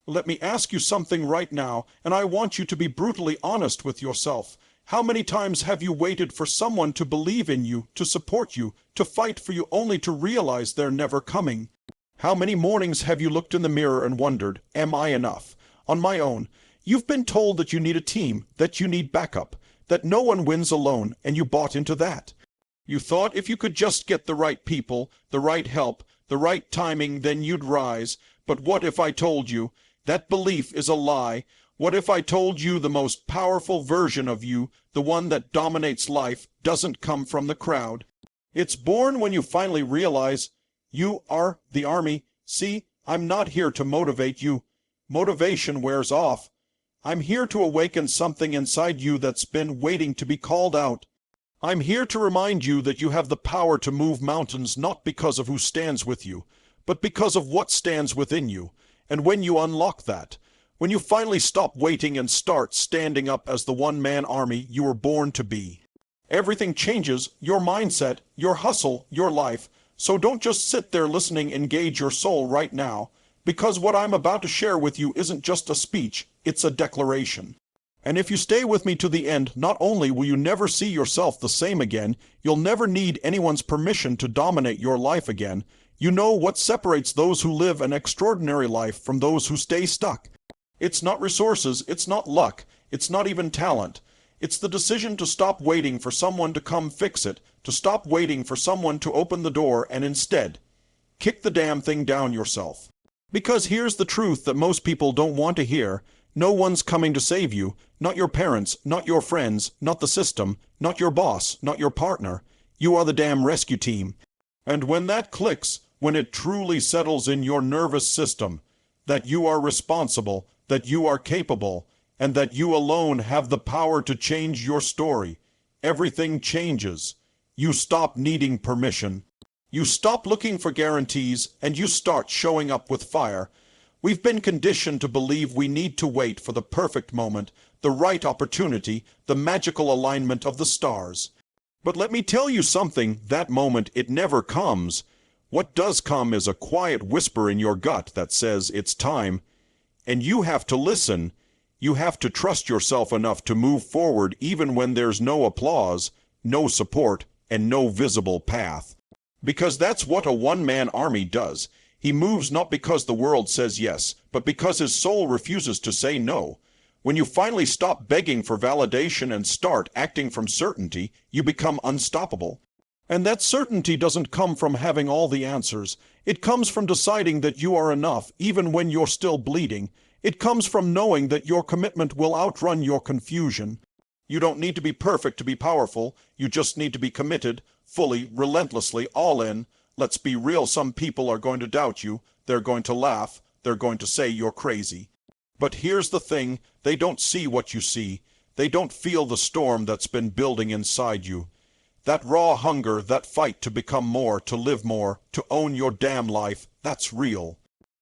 Let me ask you something right now, and I want you to be brutally honest with yourself. How many times have you waited for someone to believe in you, to support you, to fight for you only to realize they're never coming? How many mornings have you looked in the mirror and wondered, am I enough? On my own. You've been told that you need a team, that you need backup, that no one wins alone, and you bought into that. You thought if you could just get the right people, the right help, the right timing, then you'd rise. But what if I told you that belief is a lie? What if I told you the most powerful version of you, the one that dominates life, doesn't come from the crowd? It's born when you finally realize you are the army. See, I'm not here to motivate you. Motivation wears off. I'm here to awaken something inside you that's been waiting to be called out. I'm here to remind you that you have the power to move mountains not because of who stands with you, but because of what stands within you. And when you unlock that, when you finally stop waiting and start standing up as the one-man army you were born to be, everything changes, your mindset, your hustle, your life. So don't just sit there listening, engage your soul right now, because what I'm about to share with you isn't just a speech, it's a declaration. And if you stay with me to the end, not only will you never see yourself the same again, you'll never need anyone's permission to dominate your life again. You know what separates those who live an extraordinary life from those who stay stuck. It's not resources, it's not luck, it's not even talent. It's the decision to stop waiting for someone to come fix it, to stop waiting for someone to open the door and instead kick the damn thing down yourself. Because here's the truth that most people don't want to hear. No one's coming to save you. Not your parents, not your friends, not the system, not your boss, not your partner. You are the damn rescue team. And when that clicks, when it truly settles in your nervous system, that you are responsible, that you are capable, and that you alone have the power to change your story, everything changes. You stop needing permission. You stop looking for guarantees, and you start showing up with fire. We've been conditioned to believe we need to wait for the perfect moment, the right opportunity, the magical alignment of the stars. But let me tell you something, that moment, it never comes. What does come is a quiet whisper in your gut that says it's time. And you have to listen. You have to trust yourself enough to move forward even when there's no applause, no support, and no visible path. Because that's what a one-man army does. He moves not because the world says yes, but because his soul refuses to say no. When you finally stop begging for validation and start acting from certainty, you become unstoppable. And that certainty doesn't come from having all the answers. It comes from deciding that you are enough, even when you're still bleeding. It comes from knowing that your commitment will outrun your confusion. You don't need to be perfect to be powerful. You just need to be committed, fully, relentlessly, all in. Let's be real, some people are going to doubt you. They're going to laugh. They're going to say you're crazy. But here's the thing, they don't see what you see. They don't feel the storm that's been building inside you. That raw hunger, that fight to become more, to live more, to own your damn life, that's real.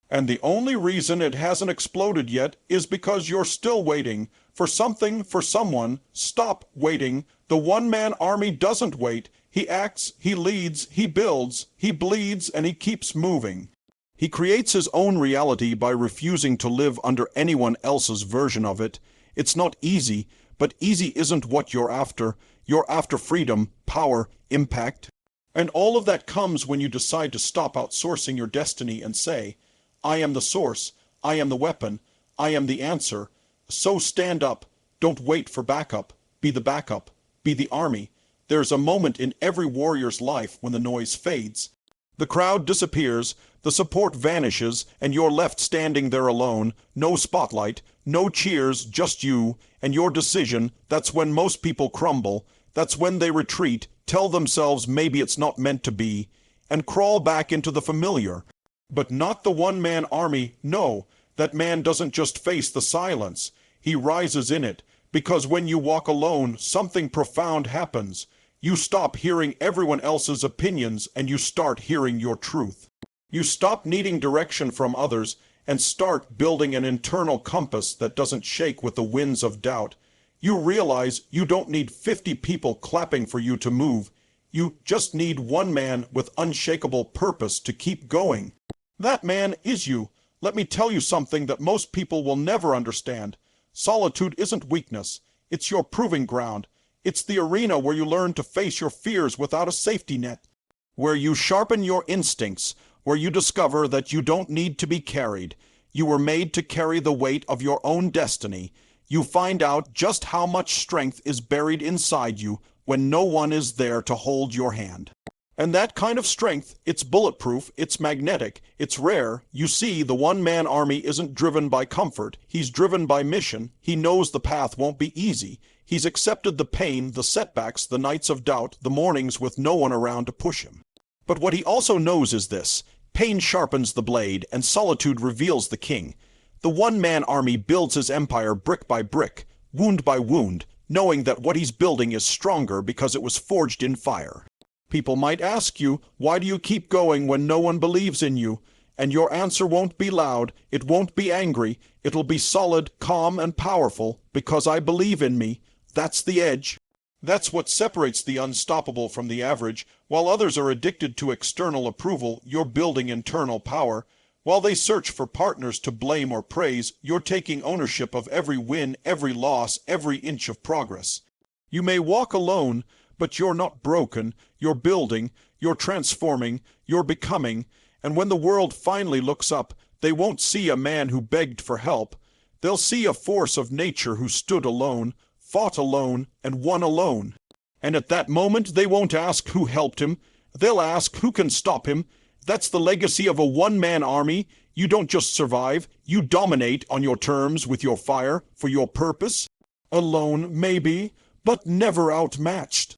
And the only reason it hasn't exploded yet is because you're still waiting for something, for someone. Stop waiting. The one-man army doesn't wait. He acts, he leads, he builds, he bleeds, and he keeps moving. He creates his own reality by refusing to live under anyone else's version of it. It's not easy, but easy isn't what you're after. You're after freedom, power, impact. And all of that comes when you decide to stop outsourcing your destiny and say, I am the source, I am the weapon, I am the answer. So stand up, don't wait for backup, be the backup, be the army. There's a moment in every warrior's life when the noise fades. The crowd disappears, the support vanishes, and you're left standing there alone, no spotlight, no cheers, just you, and your decision. That's when most people crumble. That's when they retreat, tell themselves maybe it's not meant to be, and crawl back into the familiar. But not the one-man army, no. That man doesn't just face the silence. He rises in it, because when you walk alone, something profound happens. You stop hearing everyone else's opinions and you start hearing your truth. You stop needing direction from others and start building an internal compass that doesn't shake with the winds of doubt. You realize you don't need 50 people clapping for you to move. You just need one man with unshakable purpose to keep going. That man is you. Let me tell you something that most people will never understand. Solitude isn't weakness. It's your proving ground. It's the arena where you learn to face your fears without a safety net, where you sharpen your instincts, where you discover that you don't need to be carried. You were made to carry the weight of your own destiny. You find out just how much strength is buried inside you when no one is there to hold your hand. And that kind of strength, it's bulletproof, it's magnetic, it's rare. You see, the one-man army isn't driven by comfort. He's driven by mission. He knows the path won't be easy. He's accepted the pain, the setbacks, the nights of doubt, the mornings with no one around to push him. But what he also knows is this: pain sharpens the blade, and solitude reveals the king. The one-man army builds his empire brick by brick, wound by wound, knowing that what he's building is stronger because it was forged in fire. People might ask you, why do you keep going when no one believes in you? And your answer won't be loud, it won't be angry, it'll be solid, calm, and powerful, because I believe in me. That's the edge. That's what separates the unstoppable from the average. While others are addicted to external approval, you're building internal power. While they search for partners to blame or praise, you're taking ownership of every win, every loss, every inch of progress. You may walk alone, but you're not broken. You're building, you're transforming, you're becoming. And when the world finally looks up, they won't see a man who begged for help. They'll see a force of nature who stood alone, fought alone, and won alone. And at that moment, they won't ask who helped him. They'll ask who can stop him. That's the legacy of a one-man army. You don't just survive, you dominate on your terms with your fire, for your purpose. Alone, maybe, but never outmatched.